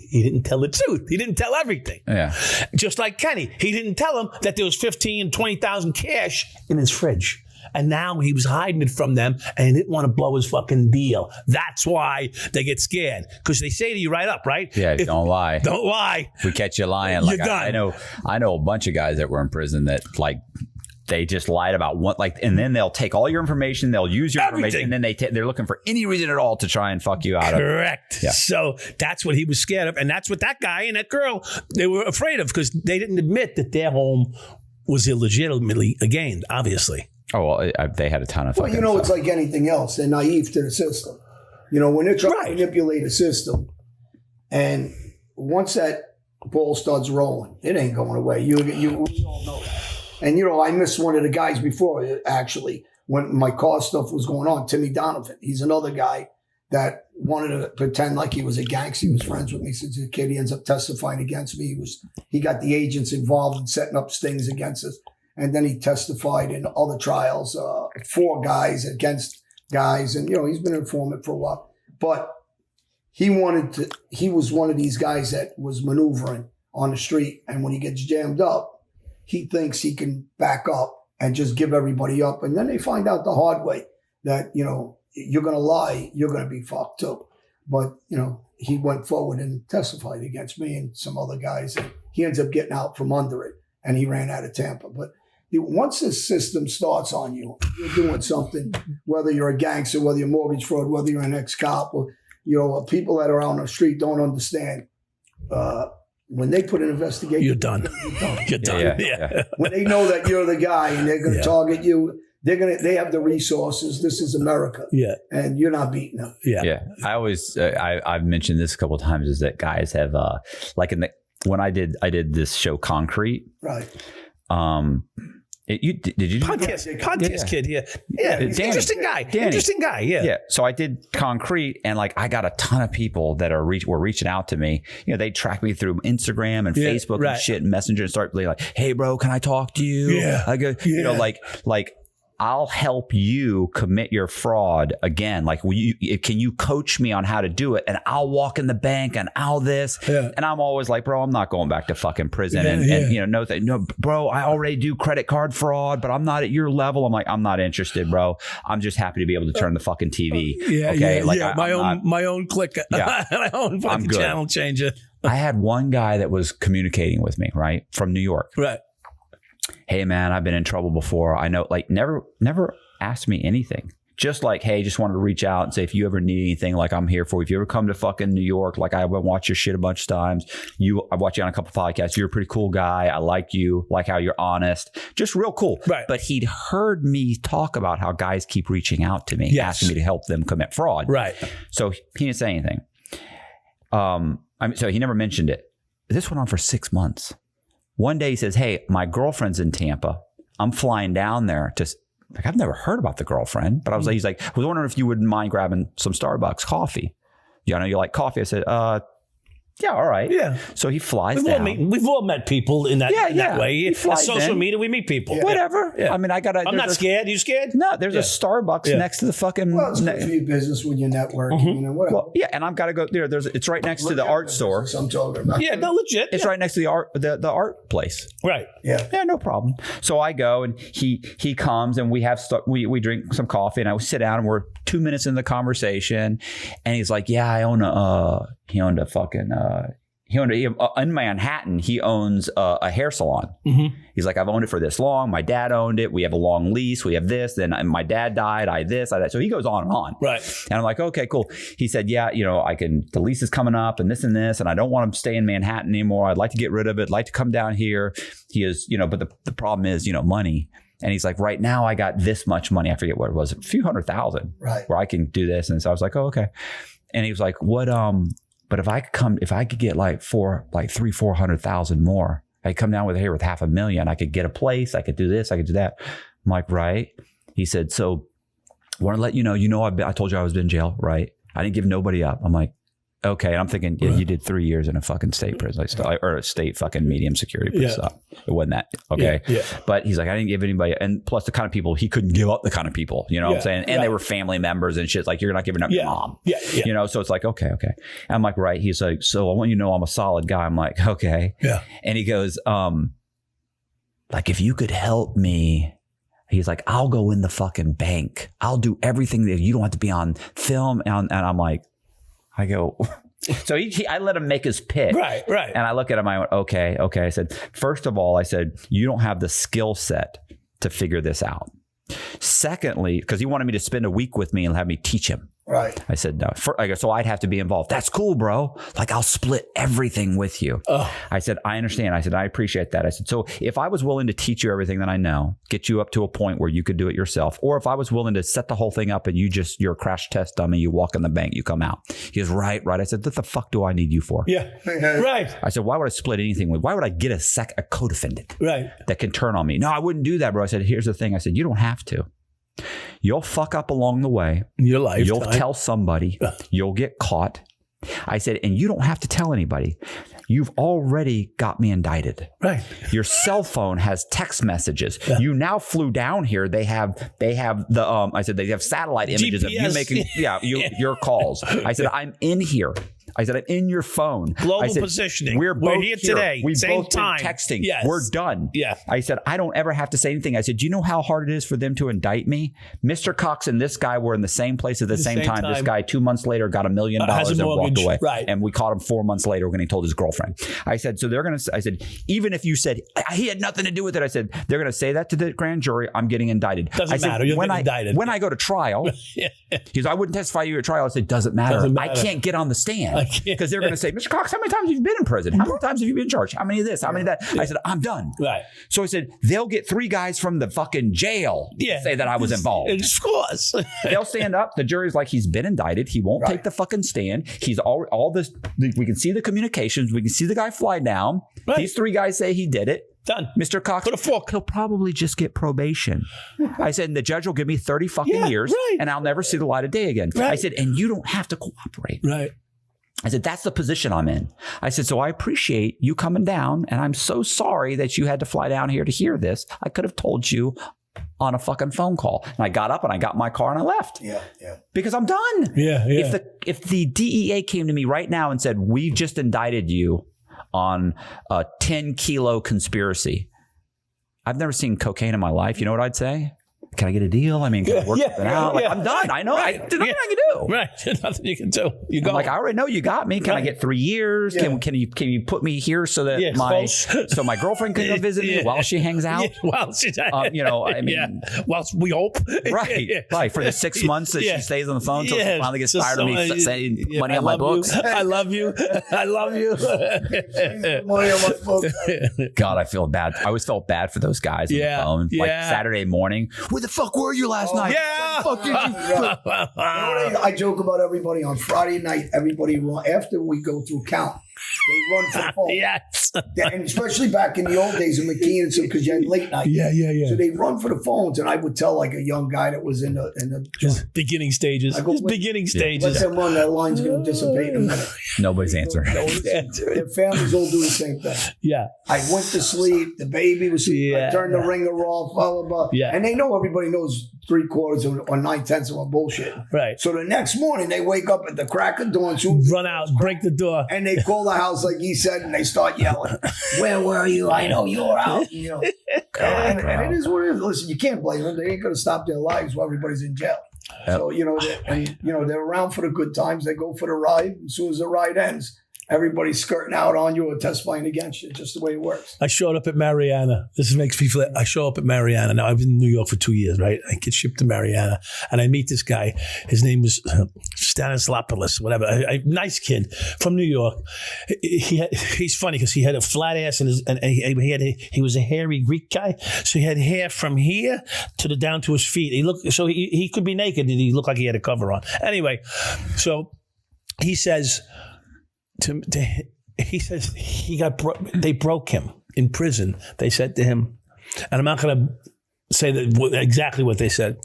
he didn't tell the truth. He didn't tell everything. Yeah. Just like Kenny. He didn't tell him that there was 15, 20,000 cash in his fridge. And now he was hiding it from them and he didn't want to blow his fucking deal. That's why they get scared. Because they say to you right up, right? Yeah, don't lie. Don't lie. If we catch you lying, You're like done. I know a bunch of guys that were in prison that like they just lied about what, like, and then they'll take all your information, they'll use your information, and then they're looking for any reason at all to try and fuck you out of. Correct. Yeah. So that's what he was scared of, and that's what that guy and that girl they were afraid of because they didn't admit that their home was illegitimately gained. Obviously. Oh well, they had a ton of. Well, you know, it's like anything else. They're naive to the system. You know, when they're trying to manipulate a system, and once that ball starts rolling, it ain't going away. We all know that. And, you know, I missed one of the guys before, actually, when my car stuff was going on, Timmy Donovan. He's another guy that wanted to pretend like he was a gangster. He was friends with me since a kid. He ends up testifying against me. He got the agents involved in setting up stings against us. And then he testified in other trials, 4 guys against guys. And, you know, he's been an informant for a while. But he was one of these guys that was maneuvering on the street. And when he gets jammed up, he thinks he can back up and just give everybody up. And then they find out the hard way that, you know, you're going to lie, you're going to be fucked too. But, you know, he went forward and testified against me and some other guys. And he ends up getting out from under it. And he ran out of Tampa. But once this system starts on you, you're doing something, whether you're a gangster, whether you're mortgage fraud, whether you're an ex-cop, or, you know, people that are out on the street don't understand. When they put an investigation, you're done. You're done. Yeah. When they know that you're the guy and they're going to target you, they have the resources. This is America. Yeah. And you're not beating them. Yeah. Yeah. I always, I've mentioned this a couple of times, is that guys have, like when I did this show Concrete. Right. Did you podcast kid? Yeah. Interesting guy. Danny. Interesting guy. Yeah. Yeah. So I did Concrete, and like I got a ton of people that were reaching out to me. You know, they track me through Instagram and Facebook and shit and Messenger, and start being like, "Hey, bro, can I talk to you?" Yeah. I go, you know, like. I'll help you commit your fraud again. Like, can you coach me on how to do it? And I'll walk in the bank and I'll this. Yeah. And I'm always like, bro, I'm not going back to fucking prison. And you know, no, bro, I already do credit card fraud, but I'm not at your level. I'm like, I'm not interested, bro. I'm just happy to be able to turn the fucking TV. Okay. My own click. Yeah. My own fucking channel changer. I had one guy that was communicating with me, right, from New York. Right. Hey man, I've been in trouble before. I know, like, never asked me anything. Just like, hey, just wanted to reach out and say, if you ever need anything, like, I'm here for you. If you ever come to fucking New York, like, I've watched your shit a bunch of times. I've watched you on a couple podcasts. You're a pretty cool guy. I like you, like how you're honest. Just real cool. Right. But he'd heard me talk about how guys keep reaching out to me, asking me to help them commit fraud. Right. So he didn't say anything. So he never mentioned it. This went on for 6 months. One day he says, hey, my girlfriend's in Tampa. I'm flying down there to, like, I've never heard about the girlfriend, but I was like, he's like, I was wondering if you wouldn't mind grabbing some Starbucks coffee. Yeah, I know you like coffee. I said, yeah, all right. Yeah. So he flies down. We've all met people in that, that way. On social media, we meet people. Whatever. Yeah. I mean, I'm not scared. You scared? No, there's a Starbucks next to the fucking. Well, it's good for your business when you network. You know, whatever. Well, yeah, and I've got to go there. It's right next to the art store. I'm talking about. Yeah, no, legit. It's right next to the art place. Right. Yeah. Yeah, no problem. So I go and he comes and we have we drink some coffee and I sit down and we're 2 minutes in the conversation and he's like, yeah, I own in Manhattan, he owns a hair salon. Mm-hmm. He's like, I've owned it for this long. My dad owned it. We have a long lease. We have this. Then my dad died. I this. I that. So he goes on and on. Right. And I'm like, okay, cool. He said, yeah, you know, the lease is coming up and this, and I don't want to stay in Manhattan anymore. I'd like to get rid of it. I'd like to come down here. He is, you know, but the problem is, you know, money. And he's like, right now I got this much money. I forget what it was, a few $100,000, right, where I can do this. And so I was like, oh, okay. And he was like, what, but if I could get like 300,000-400,000 more, I could come down with $500,000. I could get a place. I could do this. I could do that. I'm like, right. He said, so I want to let you know, I told you I was in jail, right? I didn't give nobody up. I'm like, okay. And I'm thinking, yeah, you did 3 years in a fucking state prison, or a state fucking medium security prison. Yeah. It wasn't that. Okay. Yeah. But he's like, I didn't give anybody, and plus the kind of people, he couldn't give up the kind of people, you know what I'm saying? And they were family members and shit. Like, you're not giving up your mom. Yeah. You know, so it's like, okay. And I'm like, right. He's like, so I want you to know I'm a solid guy. I'm like, okay. Yeah. And he goes, like, if you could help me, he's like, I'll go in the fucking bank. I'll do everything that you don't have to be on film. And I'm like, I go, so I let him make his pitch. Right. And I look at him, I went, okay. I said, first of all, I said, you don't have the skill set to figure this out. Secondly, because he wanted me to spend a week with me and have me teach him. Right. I said, no. I go, so I'd have to be involved. That's cool, bro. Like, I'll split everything with you. I said, I understand. I said, I appreciate that. I said, so if I was willing to teach you everything that I know, get you up to a point where you could do it yourself, or if I was willing to set the whole thing up and you're a crash test dummy, you walk in the bank, you come out. He goes, right. I said, what the fuck do I need you for? Yeah. Right. I said, why would I split anything with? Why would I get a co-defendant that can turn on me? No, I wouldn't do that, bro. I said, here's the thing. I said, you don't have to. You'll fuck up along the way. Your life. You'll tell somebody. You'll get caught. I said, and you don't have to tell anybody. You've already got me indicted. Right. Your cell phone has text messages. Yeah. You now flew down here. They have the I said they have satellite images GPS. Of you making your calls. I said, I'm in here. I said, I'm in your phone. Global positioning. We're here today. We've Same both time. Been texting. Yes. We're done. Yeah. I said, I don't ever have to say anything. I said, do you know how hard it is for them to indict me? Mr. Cox and this guy were in the same place at the same time. This guy 2 months later got $1 million and walked away. Right. And we caught him 4 months later when he told his girlfriend. I said, so they're going to, I said, even if you said he had nothing to do with it, I said, they're going to say that to the grand jury. I'm getting indicted. Doesn't matter. You'll get indicted. When I go to trial, because I wouldn't testify you at trial. I said, doesn't matter. I can't get on the stand because they're going to say, Mr. Cox, how many times have you been in prison? How many times have you been charged? How many of this? How many of that? I said, I'm done. Right. So I said, they'll get 3 guys from the fucking jail to say that I was involved. Of course. They'll stand up. The jury's like, he's been indicted. He won't take the fucking stand. He's all this. We can see the communications. We can see the guy fly down. Right. These 3 guys say he did it. Done. Mr. Cox, he'll probably just get probation. I said, and the judge will give me 30 fucking years and I'll never see the light of day again. Right. I said, and you don't have to cooperate. Right. I said, that's the position I'm in. I said, so I appreciate you coming down, and I'm so sorry that you had to fly down here to hear this. I could have told you on a fucking phone call. And I got up and I got my car and I left. Yeah. Because I'm done. Yeah. If the DEA came to me right now and said, we just indicted you on a 10-kilo conspiracy, I've never seen cocaine in my life. You know what I'd say? Can I get a deal? I mean, can I work something out? Like, I'm done. I know. There's nothing I can do. Right. There's nothing you can do. You go. I'm like, I already know you got me. Can I get 3 years? Yeah. Can you put me here so that my girlfriend can go visit me while she hangs out? While she's I mean, whilst we hope. Right. For the 6 months that she stays on the phone until she finally gets tired of me saying money on my books. I love you. I love you. Money on my books. God, I feel bad. I always felt bad for those guys on the phone. Like Saturday morning. Where the fuck were you last night? Yeah. Where the fuck did you I joke about everybody on Friday night. Everybody run after we go through count. They run for the phone. Yes. And especially back in the old days in McKean, so because you had late night. Yeah. So they run for the phones, and I would tell like a young guy that was in the beginning stages. Beginning stages. Let them run. That line's going to dissipate in a minute. Nobody's answering. Their families all do the same thing. Yeah. I went to sleep. The baby was sleeping. I turned the ringer off. Blah blah blah. Yeah. And they know everybody knows 3/4 or 9/10 of a bullshit. Right. So the next morning they wake up at the crack of dawn, run out, break the door, and they call the house like he said, and they start yelling, "Where were you? I know you were out." You know, and it is what it is. Listen, you can't blame them. They ain't gonna stop their lives while everybody's in jail. Yep. So they're around for the good times. They go for the ride. As soon as the ride ends, everybody's skirting out on you or testifying against you. Just the way it works. I showed up at Mariana. This makes me feel. I show up at Mariana. Now I've been in New York for 2 years, right? I get shipped to Mariana, and I meet this guy. His name was Stanislopoulos, whatever. A nice kid from New York. He's funny because he had a flat ass and he was a hairy Greek guy, so he had hair from here to down to his feet. He could be naked and he looked like he had a cover on. Anyway, so he says. He says they broke him in prison. They said to him, and I'm not going to say that exactly what they said.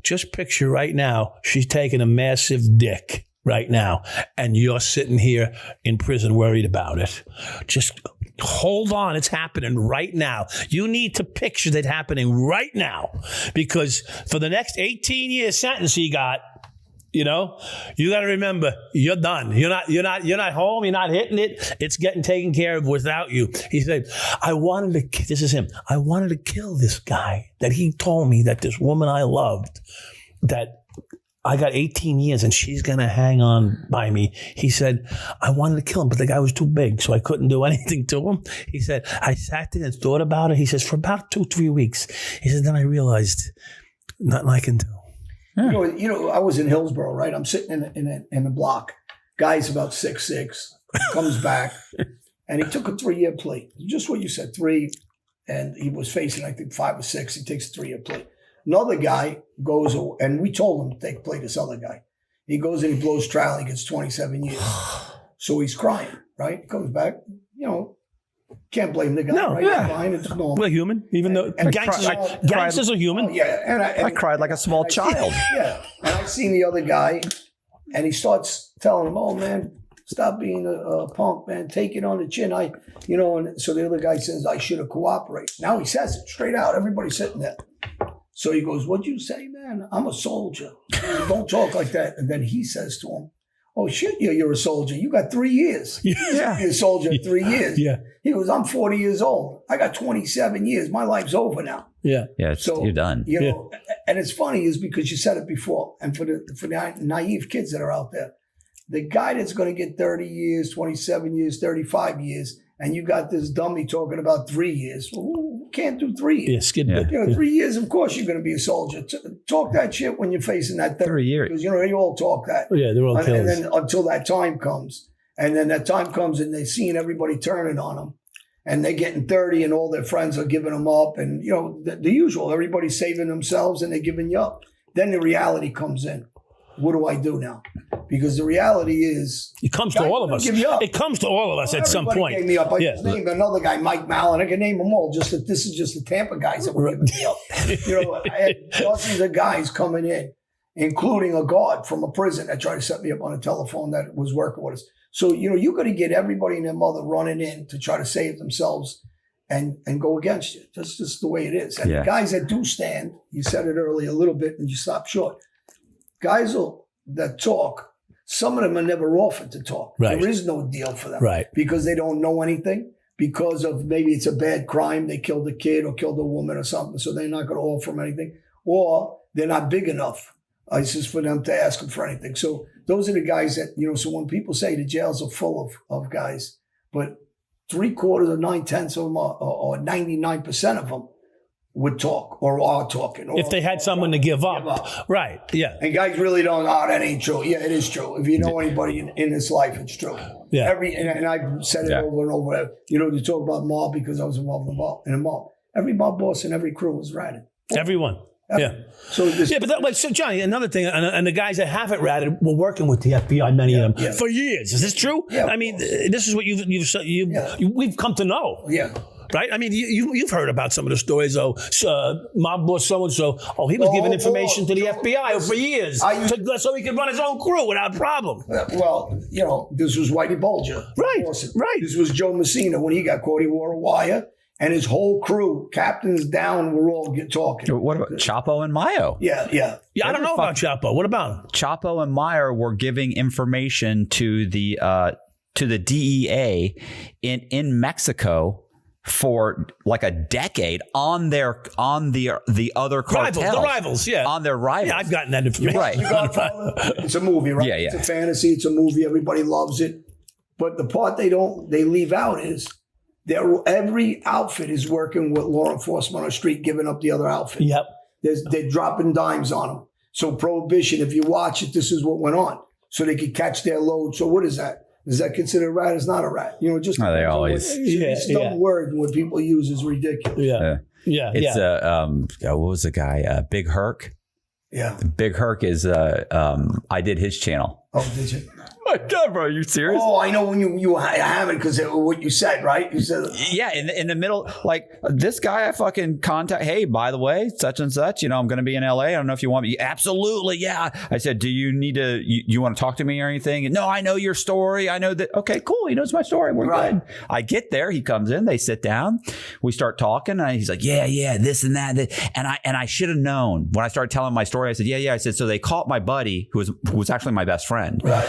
Just picture right now, she's taking a massive dick, right now, and you're sitting here in prison worried about it. Just hold on. It's happening right now. You need to picture that happening right now, because for the next 18-year sentence he got, you know, you got to remember, you're done. You're not home. You're not hitting it. It's getting taken care of without you. He said, this is him. I wanted to kill this guy that he told me that this woman I loved, that I got 18 years and she's going to hang on by me. He said, I wanted to kill him, but the guy was too big, so I couldn't do anything to him. He said, I sat there and thought about it. He says, for about 2-3 weeks. He said, then I realized nothing I can do. You know, I was in Hillsborough, right? I'm sitting in a block. Guy's about 6'6", comes back, and he took a 3-year plea. Just what you said, 3, and he was facing, I think, 5 or 6. He takes a 3-year plea. Another guy goes, and we told him to take plea, this other guy. He goes and he blows trial. He gets 27 years. So he's crying, right? He comes back, you know, can't blame the guy, right? Yeah. He's crying, it's normal. We're human, even though gangsters are human. I cried like a small child. Yeah. And I seen the other guy, and he starts telling him, oh, man, stop being a punk, man. Take it on the chin. And so the other guy says, I should have cooperated. Now he says it straight out. Everybody's sitting there. So he goes, what'd you say, man? I'm a soldier. Don't talk like that. And then he says to him, oh, shit, you're a soldier. You got 3 years. Yeah. You're a soldier 3 years. Yeah. He goes, I'm 40 years old. I got 27 years. My life's over now. Yeah. Yeah, So you're done. You know, and it's funny is because you said it before, and for the naive kids that are out there, the guy that's going to get 30 years, 27 years, 35 years, and you got this dummy talking about 3 years. Well, who can't do 3 years? Yeah, skid bit. You know, 3 years, of course you're going to be a soldier. Talk that shit when you're facing that 3 years. Because, you know, they all talk that. Yeah, they're all And killers. then until that time comes. And then that time comes and they're seeing everybody turning on them. And they're getting 30 and all their friends are giving them up. And, you know, the usual. Everybody's saving themselves and they're giving you up. Then the reality comes in. What do I do now? Because the reality is... It comes to all of us. It comes to all of us at some point. Gave me up. I Yeah. just named another guy, Mike Mallon. I can name them all. Just that this is just the Tampa guys that were giving me up. You know, I had dozens of guys coming in, including a guard from a prison that tried to set me up on a telephone that was working with us. So, you know, you're going to get everybody and their mother running in to try to save themselves and go against you. That's just the way it is. And the guys that do stand, you said it earlier a little bit and you stopped short. Guys that talk, some of them are never offered to talk. Right. There is no deal for them. Right. Because they don't know anything. Because of maybe it's a bad crime. They killed a kid or killed a woman or something. So they're not going to offer them anything. Or they're not big enough. It's just for them to ask them for anything. So those are the guys that, you know, so when people say the jails are full of guys, but 3/4 or 9/10 of them or 99% of them would talk or are talking. Or, If they had someone to give up. Right. Yeah. And guys really don't, that ain't true. Yeah, it is true. If you know anybody in this life, it's true. Yeah. And I've said it over and over. You know, you talk about mob because I was involved in a mob. Every mob boss and every crew was ratted. Everyone. Yeah. So so Johnny, another thing, and the guys that haven't ratted were working with the FBI, many of them, for years. Is this true? Yeah, I mean, this is what we've come to know. Yeah. Right? I mean, you've heard about some of the stories. Mob boss so-and-so, he was giving information to the FBI for years so he could run his own crew without problem. Well, you know, this was Whitey Bulger. Right, right. This was Joe Messina. When he got caught, he wore a wire. And his whole crew, captains down, were all talking. What about Chapo and Mayo? Yeah. I don't know about Chapo. What about him? Chapo and Meyer were giving information to the DEA in Mexico for like a decade on the other cartels. The rivals, yeah. On their rivals. Yeah, I've gotten that information. Right. It's a movie, right? Yeah. It's a fantasy. It's a movie. Everybody loves it. But the part they leave out is every outfit is working with law enforcement on the street, giving up the other outfit. Yep. They're dropping dimes on them. So Prohibition, if you watch it, this is what went on. So they could catch their load. So what is that? Is that considered a rat? It's not a rat. You know, just they always. It's dumb word what people use is ridiculous. Yeah. It's what was the guy? Big Herc. Yeah. Big Herc is I did his channel. Oh, did you? my God, bro, are you serious? Oh, I know when you have it because of what you said, right? You said, Yeah, in the middle, like this guy I fucking contact. Hey, by the way, such and such, I'm going to be in LA. I don't know if you want me. Absolutely, yeah. I said, do you need to? You want to talk to me or anything? And, no, I know your story. I know that. Okay, cool. He knows my story. We're good. I get there. He comes in. They sit down. We start talking. And he's like, yeah, this and that. And I should have known when I started telling my story. I said, yeah. I said, so they caught my buddy who was actually my best friend. right.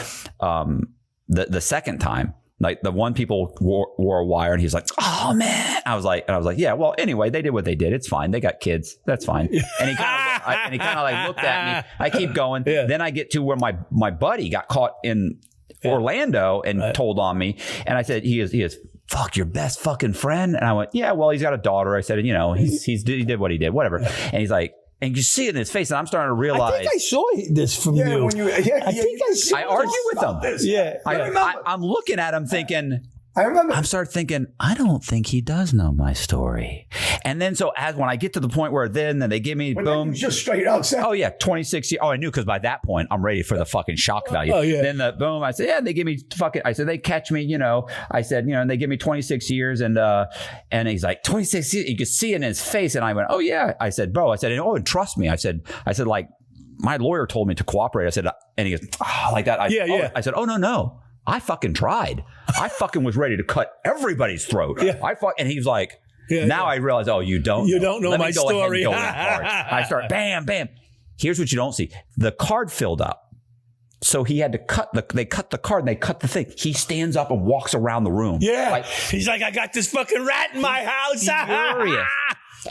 The second time, like the one people wore a wire, and he's like, oh man. I was like, yeah. Well, anyway, they did what they did. It's fine. They got kids. That's fine. And he kind of like looked at me. I keep going. Yeah. Then I get to where my buddy got caught in Orlando and told on me. And I said, he is fuck your best fucking friend. And I went, yeah, well, he's got a daughter. I said, he did what he did, whatever. And he's like, and you see it in his face, and I'm starting to realize. I think I saw this from you. I argue with him. This. Yeah. I'm looking at him thinking. I remember. I'm starting thinking, I don't think he does know my story. And then when I get to the point where then they give me, boom. Just straight out said. Oh, yeah, 26 years. Oh, I knew because by that point, I'm ready for the fucking shock value. Oh, yeah. Then boom, I said, yeah, they give me I said, they catch me, I said, and they give me 26 years. And he's like, 26 years. You could see it in his face. And I went, oh, yeah. I said, bro, and trust me. I said, like, my lawyer told me to cooperate. I said, and he goes, like that. Yeah. I said, oh, no. I fucking tried. I fucking was ready to cut everybody's throat. Yeah. And he was like, I realize, you don't know my story. I start, bam, bam. Here's what you don't see. The card filled up. So he had to they cut the card and they cut the thing. He stands up and walks around the room. Yeah. He's like, I got this fucking rat in my house. Furious.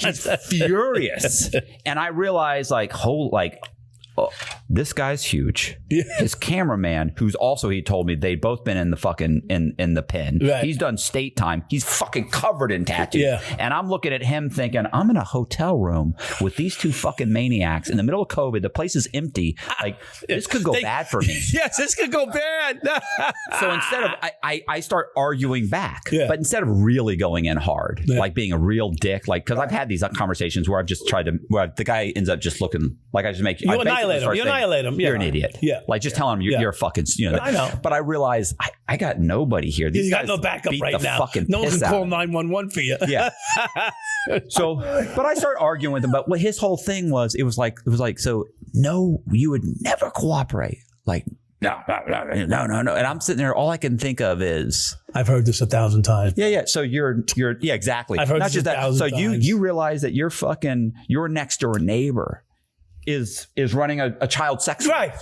He's furious. And I realized this guy's huge. Yeah. His cameraman, who's also, he told me they'd both been in the fucking in the pen. Right. He's done state time. He's fucking covered in tattoos. Yeah. And I'm looking at him thinking, I'm in a hotel room with these two fucking maniacs in the middle of COVID. The place is empty. Like, this could go bad for me. Yes, this could go bad. So instead of, I start arguing back. Yeah. But instead of really going in hard, like being a real dick, because I've had these conversations where I've just tried to, where the guy ends up just looking like I just make you. You annihilate him. You're an idiot. Yeah. Like just telling him you're a fucking, I know. But I realize I got nobody here. He's got no backup right now. No one can call 911 for you. Yeah. So, but I started arguing with him. But what his whole thing was, it was like, so no, you would never cooperate. Like, no. And I'm sitting there. All I can think of is, I've heard this 1,000 times. Yeah. So you're exactly. I've heard not this just that. 1,000 So times. you realize that your next door neighbor is running a child sex right.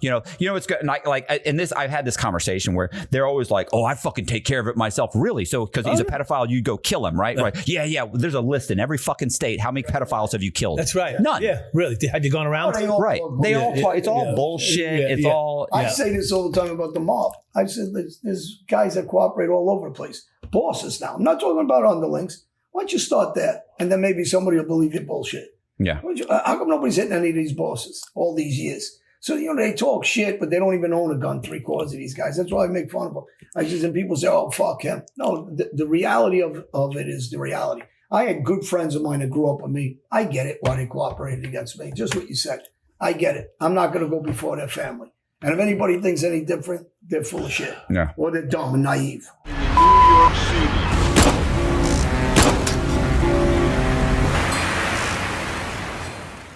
It's good. And I've had this conversation where they're always like, oh, I fucking take care of it myself. Really? So because he's a pedophile, you go kill him, right? Right. Yeah. There's a list in every fucking state. How many pedophiles have you killed? That's right. None. Yeah. Really? Have you gone around? Right. They all talk. It's all bullshit. It's all. I say this all the time about the mob. I said there's guys that cooperate all over the place. Bosses now. I'm not talking about underlings. Why don't you start there? And then maybe somebody will believe your bullshit. Yeah. How come nobody's hitting any of these bosses all these years? So, they talk shit, but they don't even own a gun, 3/4 of these guys. That's why I make fun of them. And people say, oh, fuck him. No, the reality of it is the reality. I had good friends of mine that grew up with me. I get it why they cooperated against me. Just what you said. I get it. I'm not going to go before their family. And if anybody thinks any different, they're full of shit. Yeah. Or they're dumb and naive. In New York City,